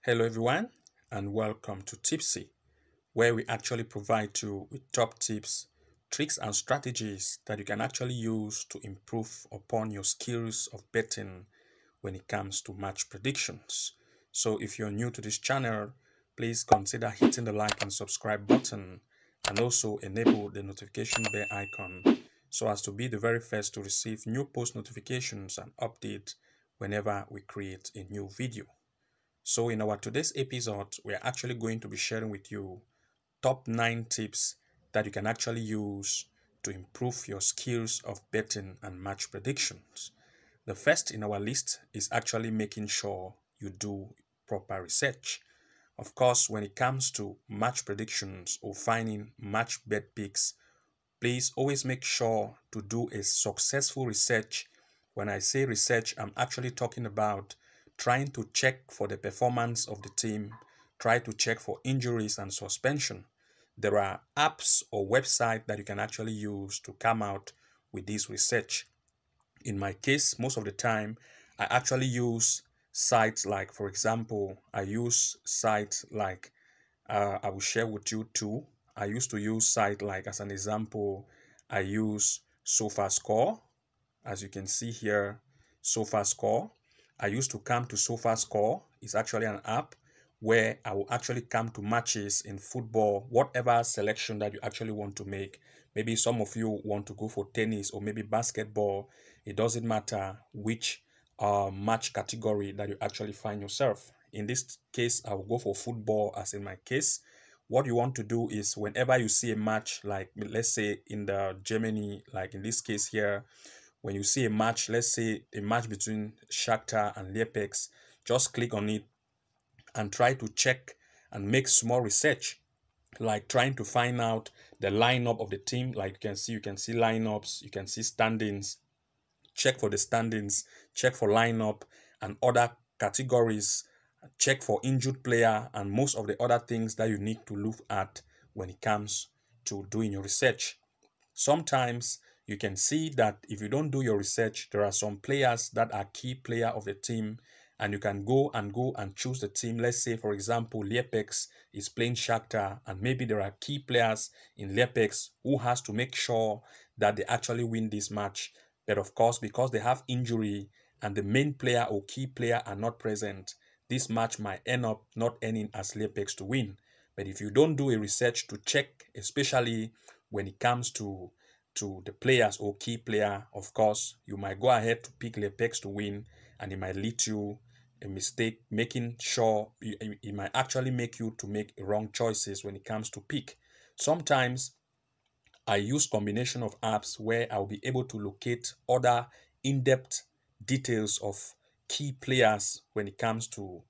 Hello everyone and welcome to Tipsy, where we actually provide you with top tips, tricks and strategies that you can actually use to improve upon your skills of betting when it comes to match predictions. So if you're new to this channel, please consider hitting the like and subscribe button and also enable the notification bell icon so as to be the very first to receive new post notifications and updates whenever we create a new video. So in our today's episode, we are actually going to be sharing with you top 9 tips that you can actually use to improve your skills of betting and match predictions. The first in our list is actually making sure you do proper research. Of course, when it comes to match predictions or finding match bet picks, please always make sure to do a successful research. When I say research, I'm actually talking about trying to check for the performance of the team, try to check for injuries and suspension. There are apps or websites that you can actually use to come out with this research. In my case, most of the time, I actually use sites like, for example, I use sites like I will share with you two. I used to use site like, as an example, I use SofaScore. As you can see here, SofaScore. I used to come to SofaScore. It's actually an app where I will actually come to matches in football, whatever selection that you actually want to make. Maybe some of you want to go for tennis or maybe basketball. It doesn't matter which match category that you actually find yourself. In this case, I will go for football as in my case. What you want to do is whenever you see a match, like let's say in the Germany, like in this case here, when you see a match, let's say a match between Shakhtar and Lepex, just click on it and try to check and make small research, like trying to find out the lineup of the team. Like you can see lineups, you can see standings, check for the standings, check for lineup and other categories, check for injured player and most of the other things that you need to look at when it comes to doing your research. Sometimes you can see that if you don't do your research, there are some players that are key player of the team and you can go and choose the team. Let's say, for example, Lepex is playing Shakhtar and maybe there are key players in Lepex who has to make sure that they actually win this match. But of course, because they have injury and the main player or key player are not present, this match might end up not ending as Lepex to win. But if you don't do a research to check, especially when it comes to the players or key player, of course, you might go ahead to pick Lepex to win and it might lead you a mistake, making sure it might actually make you to make wrong choices when it comes to pick. Sometimes I use combination of apps where I'll be able to locate other in-depth details of key players when it comes to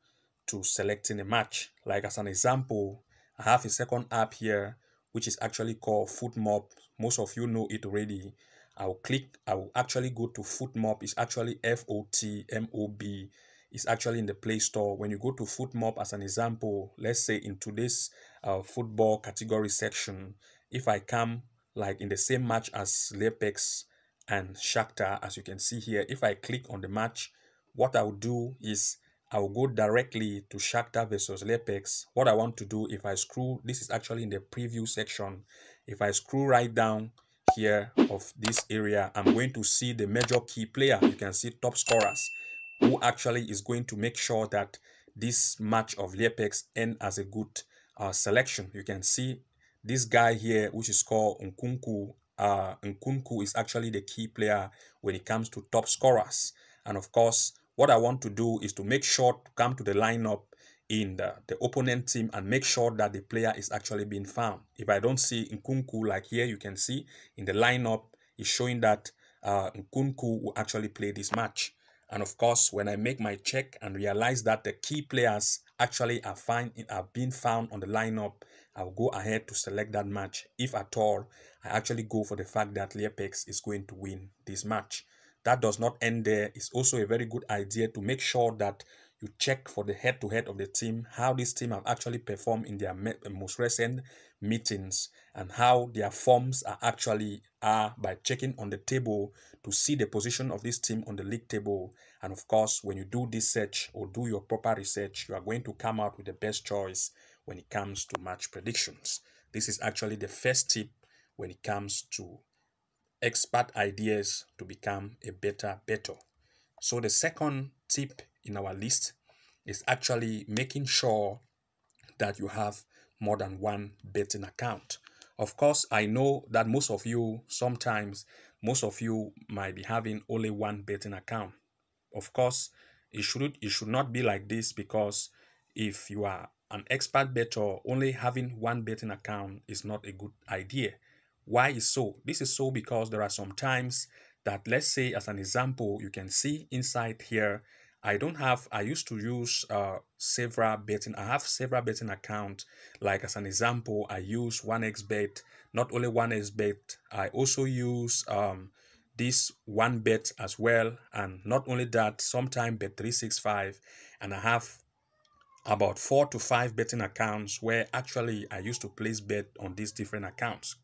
selecting a match. Like as an example, I have a second app here which is actually called FootMob. Most of you know it already. I will actually go to FootMob. It's actually FOTMOB. It's actually in the Play Store. When you go to FootMob as an example, let's say in today's football category section, if I come like in the same match as Lepex and Shakhtar, as you can see here, if I click on the match, what I will do is I will go directly to Shakhtar versus Lepex. What I want to do, if I scroll, this is actually in the preview section. If I scroll right down here of this area, I'm going to see the major key player. You can see top scorers, who actually is going to make sure that this match of Lepex end as a good selection. You can see this guy here, which is called Nkunku. Nkunku is actually the key player when it comes to top scorers. And of course, what I want to do is to make sure to come to the lineup in the opponent team and make sure that the player is actually being found. If I don't see Nkunku, like here, you can see in the lineup, is showing that Nkunku will actually play this match. And of course, when I make my check and realize that the key players actually are being found on the lineup, I'll go ahead to select that match. If at all, I actually go for the fact that Lepex is going to win this match. That does not end there. It's also a very good idea to make sure that You check for the head-to-head of the team, how this team have actually performed in their most recent meetings, and how their forms are by checking on the table to see the position of this team on the league table. And of course, when you do this search or do your proper research, you are going to come out with the best choice when it comes to match predictions. This is actually the first tip when it comes to expert ideas to become a better bettor. So the second tip in our list is actually making sure that you have more than one betting account. Of course, I know that most of you might be having only one betting account. Of course, it should not be like this, because if you are an expert bettor, only having one betting account is not a good idea. Why is so? This is so because there are some times that, let's say as an example, you can see inside here, I used to use I have several betting accounts. Like as an example, I use 1xBet, not only 1xBet, I also use this 1bet as well. And not only that, sometimes Bet365, and I have about 4 to 5 betting accounts where actually I used to place bet on these different accounts.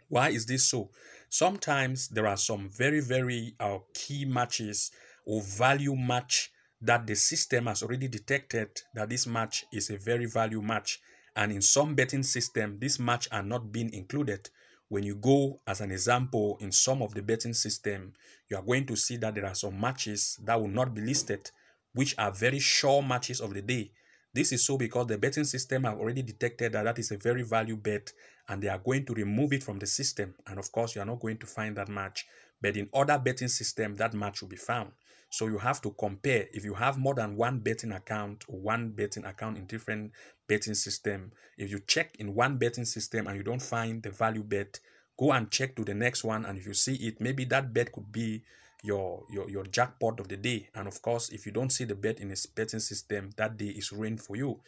Why is this so? Sometimes there are some very key matches or value match that the system has already detected that this match is a very value match, and in some betting system this match are not being included. When you go, as an example, in some of the betting system, you are going to see that there are some matches that will not be listed, which are very sure matches of the day. This is so because the betting system have already detected that that is a very value bet, and they are going to remove it from the system. And of course, you are not going to find that match. But in other betting system, that match will be found. So you have to compare. If you have more than one betting account or one betting account in different betting system, if you check in one betting system and you don't find the value bet, go and check to the next one. And if you see it, maybe that bet could be your jackpot of the day. And of course, if you don't see the bet in a betting system, that day is ruined for you.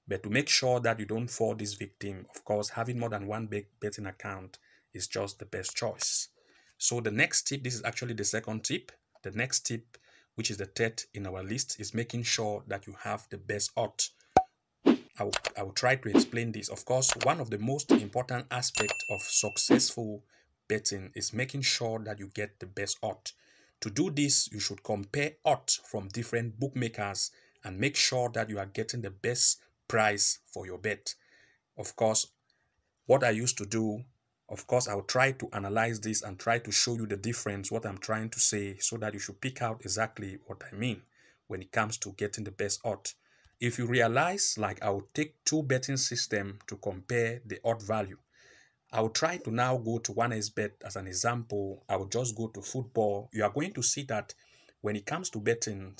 But to make sure that you don't fall this victim, of course, having more than one betting account is just the best choice. So the next tip, this is actually the second tip. The next tip, which is the third in our list, is making sure that you have the best odds. I will try to explain this. Of course, one of the most important aspects of successful betting is making sure that you get the best odds. To do this, you should compare odds from different bookmakers and make sure that you are getting the best price for your bet. Of course, what I used to do, of course, I'll try to analyze this and try to show you the difference, what I'm trying to say, so that you should pick out exactly what I mean when it comes to getting the best odds. If you realize, like I will take two betting system to compare the odd value. I will try to now go to 1xBet as an example. I will just go to football. You are going to see that when it comes to betting,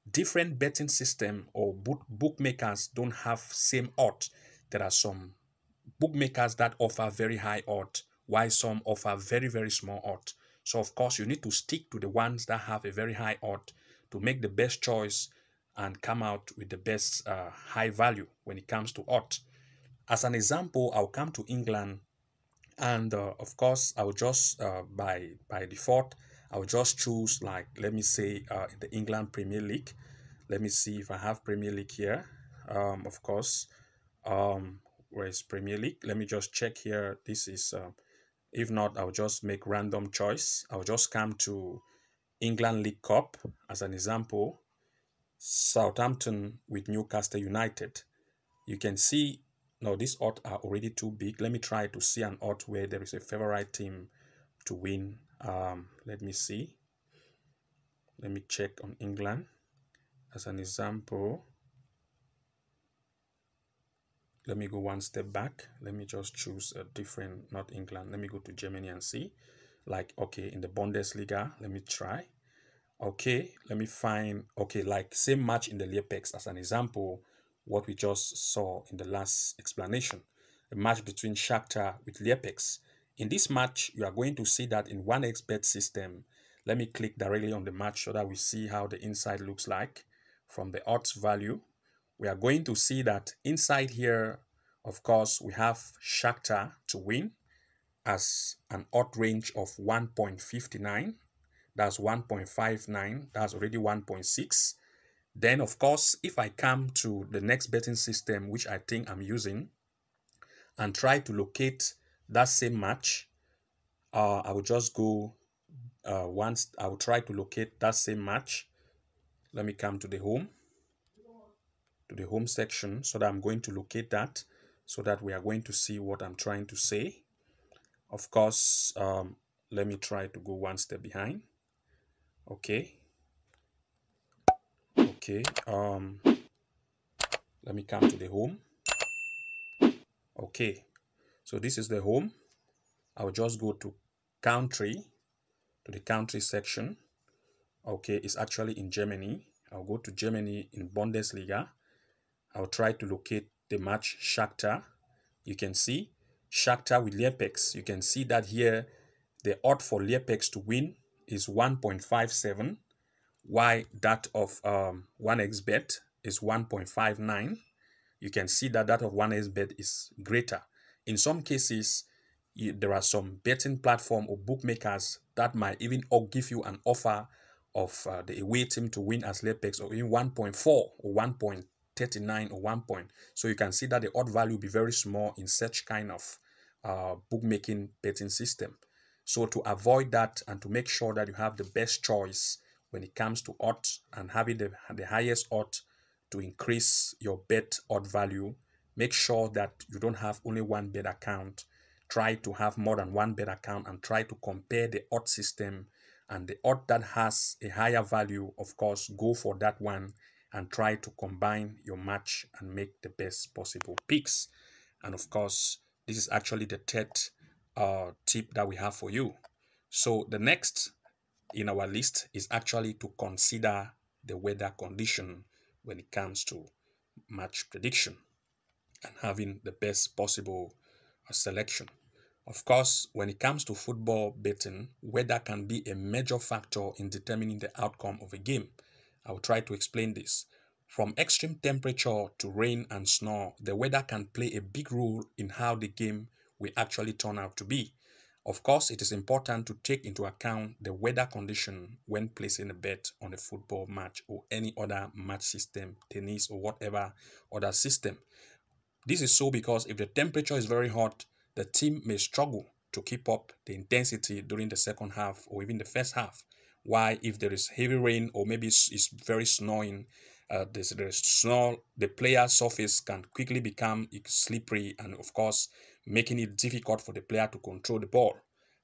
different betting system or bookmakers don't have same odds. There are some bookmakers that offer very high odds, while some offer very small odds. So of course you need to stick to the ones that have a very high odd to make the best choice and come out with the best high value when it comes to odds. As an example, I'll come to England, and of course I'll just by default I'll just choose, like, let me say the England Premier League. Let me see if I have Premier League here. Of course, where is Premier League? Let me just check here. This is if not, I'll just make random choice. I'll just come to England League Cup as an example. Southampton with Newcastle United. You can see now these odds are already too big. Let me try to see an odd where there is a favorite team to win. Let me see. Let me check on England as an example. Let me go one step back. Let me just choose a different, not England. Let me go to Germany and see. Like, okay, in the Bundesliga, let me try. Okay, let me find, okay, like same match in the Leapex as an example, what we just saw in the last explanation. A match between Shakhtar with Leapex. In this match, you are going to see that in 1xBet system. Let me click directly on the match so that we see how the inside looks like from the odds value. We are going to see that inside here, of course, we have Shakhtar to win as an odd range of 1.59. That's 1.59. That's already 1.6. Then, of course, if I come to the next betting system, which I think I'm using, and try to locate that same match, I will just go once. I will try to locate that same match. Let me come to the home section, so that I'm going to locate that, so that we are going to see what I'm trying to say. Of course, let me try to go one step behind. Okay. Let me come to the home. Okay, so this is the home. I'll just go to country, to the country section. Okay, it's actually in Germany. I'll go to Germany in Bundesliga. I'll try to locate the match Shakhtar. You can see Shakhtar with Lepex. You can see that here the odd for Lepex to win is 1.57, while that of 1xBet is 1.59. You can see that that of 1xBet is greater. In some cases, there are some betting platform or bookmakers that might even give you an offer of the away team to win as Lepex, or even 1.4 or 1.39 or 1 point. So you can see that the odd value will be very small in such kind of bookmaking betting system. So to avoid that and to make sure that you have the best choice when it comes to odds and having the highest odds to increase your bet odd value, make sure that you don't have only one bet account. Try to have more than one bet account and try to compare the odd system, and the odd that has a higher value, of course, go for that one and try to combine your match and make the best possible picks. And of course, this is actually the third tip that we have for you. So the next in our list is actually to consider the weather condition when it comes to match prediction and having the best possible selection. Of course, when it comes to football betting, weather can be a major factor in determining the outcome of a game. I will try to explain this. From extreme temperature to rain and snow, the weather can play a big role in how the game will actually turn out to be. Of course, it is important to take into account the weather condition when placing a bet on a football match or any other match system, tennis or whatever other system. This is so because if the temperature is very hot, the team may struggle to keep up the intensity during the second half or even the first half. Why, if there is heavy rain or maybe it's very snowing, there's snow, the player's surface can quickly become slippery, and of course, making it difficult for the player to control the ball.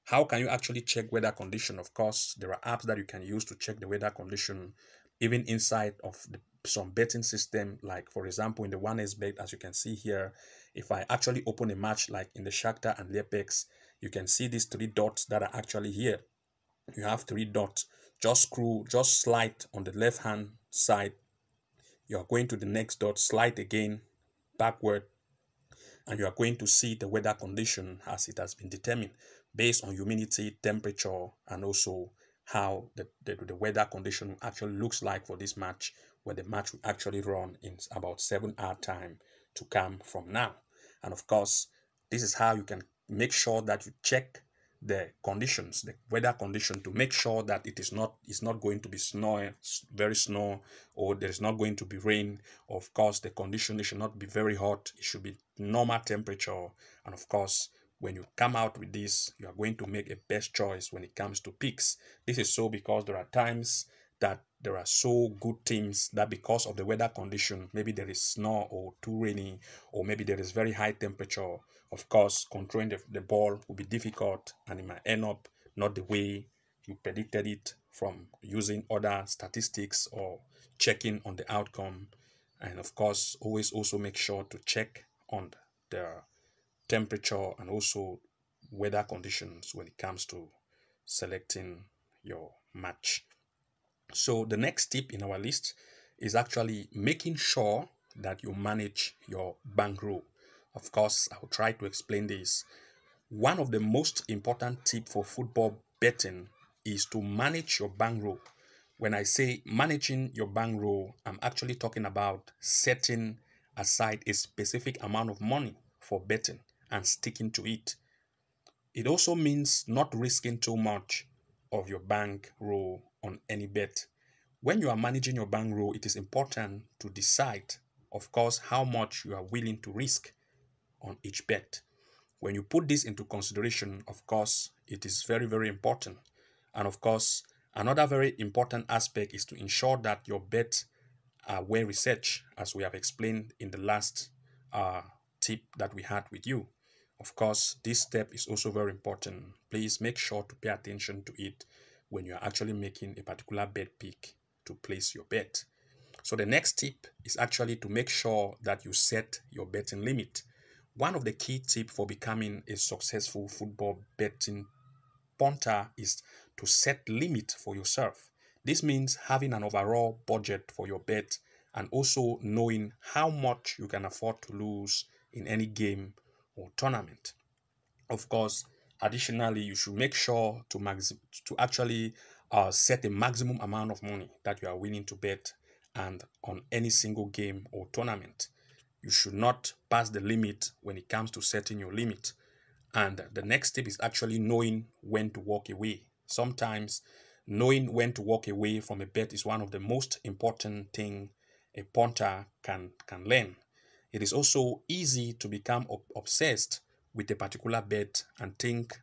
How can you actually check weather condition? Of course, there are apps that you can use to check the weather condition, even inside of some betting system. Like for example, in the 1xBet, as you can see here, if I actually open a match like in the Shakhtar and Lepex, you can see these three dots that are actually here. You have three dots. Just scroll, just slide on the left hand side. You are going to the next dot, slide again backward, and you are going to see the weather condition as it has been determined based on humidity, temperature, and also how the weather condition actually looks like for this match, where the match will actually run in about 7 hour time to come from now. And of course, this is how you can make sure that you check the conditions, the weather condition, to make sure that it's not going to be snow, very snow, or there is not going to be rain. Of course, the condition, it should not be very hot, it should be normal temperature. And of course, when you come out with this, you are going to make a best choice when it comes to picks. This is so because there are times that there are so good teams that because of the weather condition, maybe there is snow or too rainy, or maybe there is very high temperature, of course, controlling the ball will be difficult, and it might end up not the way you predicted it from using other statistics or checking on the outcome. And of course, always also make sure to check on the temperature and also weather conditions when it comes to selecting your match. So the next tip in our list is actually making sure that you manage your bankroll. Of course, I will try to explain this. One of the most important tips for football betting is to manage your bankroll. When I say managing your bankroll, I'm actually talking about setting aside a specific amount of money for betting and sticking to it. It also means not risking too much of your bankroll on any bet. When you are managing your bankroll, it is important to decide, of course, how much you are willing to risk on each bet. When you put this into consideration, of course, it is very, very important. And of course, another very important aspect is to ensure that your bets are well researched, as we have explained in the last uh, tip that we had with you. Of course, this step is also very important. Please make sure to pay attention to it when you are actually making a particular bet pick to place your bet. So the next tip is actually to make sure that you set your betting limit. One of the key tips for becoming a successful football betting punter is to set limit for yourself. This means having an overall budget for your bet and also knowing how much you can afford to lose in any game or tournament. Of course, additionally, you should make sure to actually set a maximum amount of money that you are willing to bet and on any single game or tournament. You should not pass the limit when it comes to setting your limit. And the next step is actually knowing when to walk away. Sometimes knowing when to walk away from a bet is one of the most important thing a punter can learn. It is also easy to become obsessed with a particular bet and think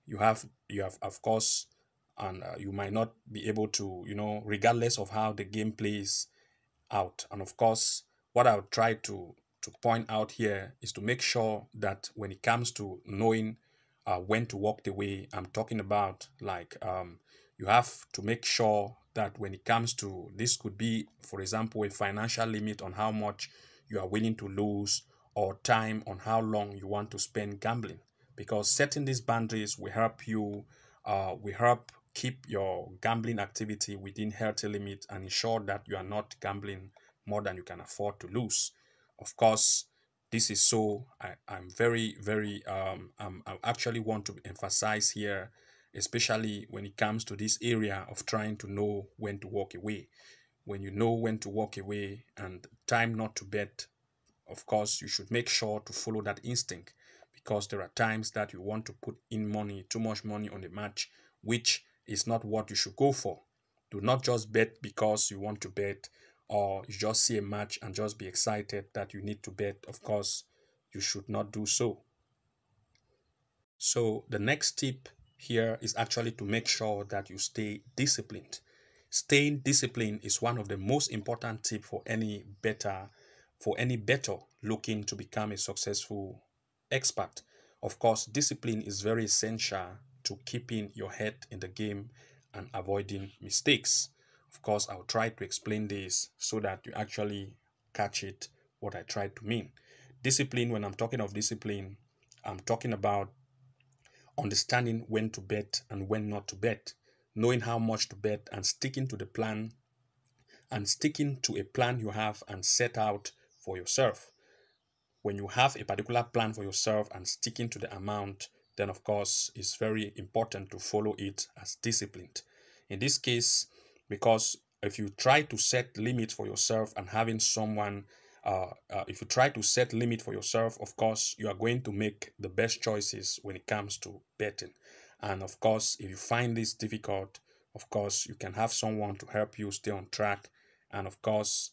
you have of course, and you might not be able to, regardless of how the game plays out. And of course, what I would try to point out here is to make sure that when it comes to knowing when to walk the way, I'm talking about like you have to make sure that when it comes to this, could be, for example, a financial limit on how much you are willing to lose or time on how long you want to spend gambling, because setting these boundaries will help you will help keep your gambling activity within healthy limits and ensure that you are not gambling more than you can afford to lose. Of course, this is so I'm very, very I actually want to emphasize here, especially when it comes to this area of trying to know when to walk away. When you know when to walk away and time not to bet, of course, you should make sure to follow that instinct, because there are times that you want to put in money, too much money on the match, which is not what you should go for. Do not just bet because you want to bet, or you just see a match and just be excited that you need to bet. Of course, you should not do so. So the next tip here is actually to make sure that you stay disciplined. Staying disciplined is one of the most important tips for any better looking to become a successful expert. Of course, discipline is very essential to keeping your head in the game and avoiding mistakes. Of course, I'll try to explain this so that you actually catch it, what I try to mean. Discipline, when I'm talking of discipline, I'm talking about understanding when to bet and when not to bet, knowing how much to bet and sticking to the plan and sticking to a plan you have and set out for yourself. When you have a particular plan for yourself and sticking to the amount, then of course it's very important to follow it as disciplined. In this case, because if you try to set limits for yourself and having someone if you try to set limit for yourself, of course you are going to make the best choices when it comes to betting. And of course, if you find this difficult, of course you can have someone to help you stay on track. And of course,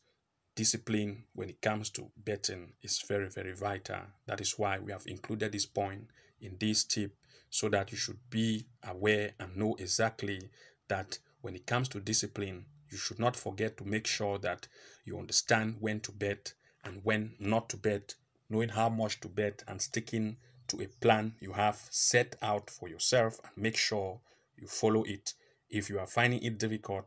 discipline when it comes to betting is very, very vital. That is why we have included this point in this tip, so that you should be aware and know exactly that when it comes to discipline, you should not forget to make sure that you understand when to bet and when not to bet, knowing how much to bet and sticking to a plan you have set out for yourself, and make sure you follow it. If you are finding it difficult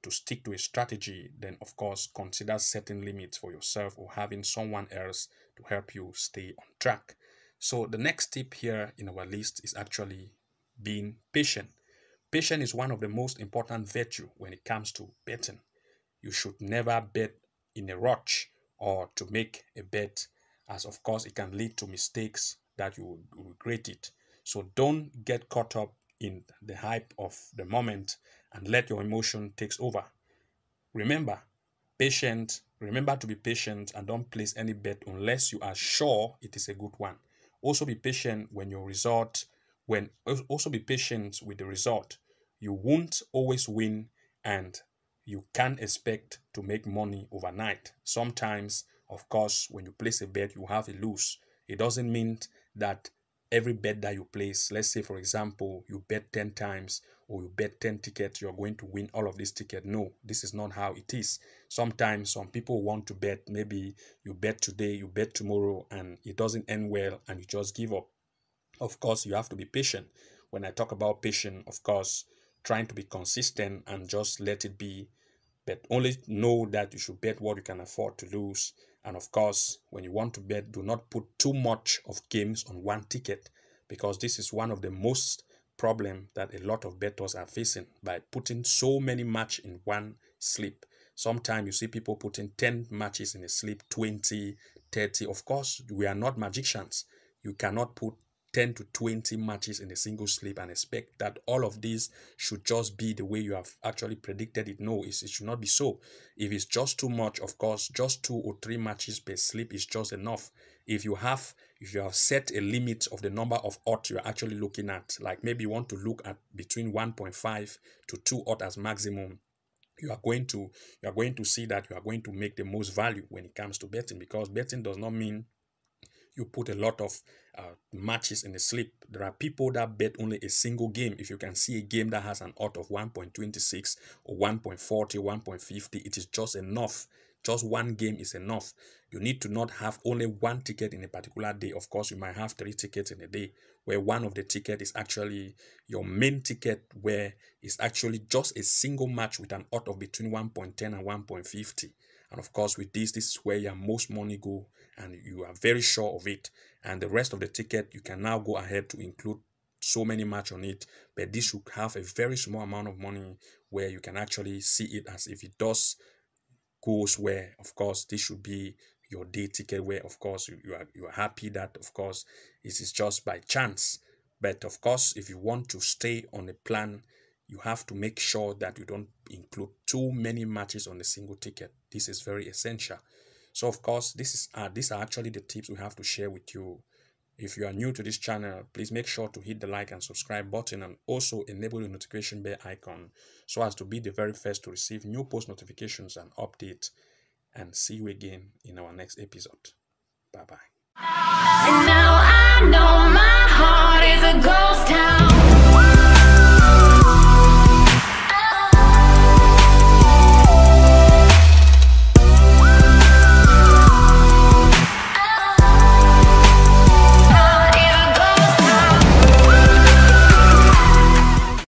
to stick to a strategy, then of course consider setting limits for yourself or having someone else to help you stay on track. So the next tip here in our list is actually being patient. Patience is one of the most important virtue when it comes to betting. You should never bet in a rush or to make a bet, as of course it can lead to mistakes that you will regret it. So don't get caught up in the hype of the moment and let your emotion takes over. Remember, remember to be patient and don't place any bet unless you are sure it is a good one. Also be patient also be patient with the result. You won't always win, and you can't expect to make money overnight. Sometimes, of course, when you place a bet, you have a lose. It doesn't mean that every bet that you place, let's say, for example, you bet 10 times or you bet 10 tickets, you're going to win all of these tickets. No, this is not how it is. Sometimes some people want to bet, maybe you bet today, you bet tomorrow, and it doesn't end well and you just give up. Of course, you have to be patient. When I talk about patient, of course, trying to be consistent and just let it be, but only know that you should bet what you can afford to lose. And of course, when you want to bet, do not put too much of games on one ticket, because this is one of the most problem that a lot of bettors are facing by putting so many matches in one slip. Sometimes you see people putting 10 matches in a slip, 20, 30. Of course, we are not magicians. You cannot put 10 to 20 matches in a single slip and expect that all of these should just be the way you have actually predicted it. No, it should not be so. If it's just too much, of course, just 2 or 3 matches per slip is just enough. If you have set a limit of the number of odds you're actually looking at, like maybe you want to look at between 1.5 to 2 odds as maximum, you are going to see that you are going to make the most value when it comes to betting, because betting does not mean you put a lot of matches in the slip. There are people that bet only a single game. If you can see a game that has an odds of 1.26 or 1.40, 1.50, it is just enough. Just one game is enough. You need to not have only one ticket in a particular day. Of course, you might have 3 tickets in a day, where one of the tickets is actually your main ticket, where it's actually just a single match with an odds of between 1.10 and 1.50. And of course, with this is where your most money go, and you are very sure of it. And the rest of the ticket, you can now go ahead to include so many match on it, but this should have a very small amount of money where you can actually see it as if it does goes, where of course this should be your day ticket, where of course you are happy that of course this is just by chance. But of course, if you want to stay on a plan, you have to make sure that you don't include too many matches on a single ticket. This is very essential. So of course, these are actually the tips we have to share with you. If you are new to this channel, please make sure to hit the like and subscribe button, and also enable the notification bell icon so as to be the very first to receive new post notifications and updates. And see you again in our next episode. Bye bye.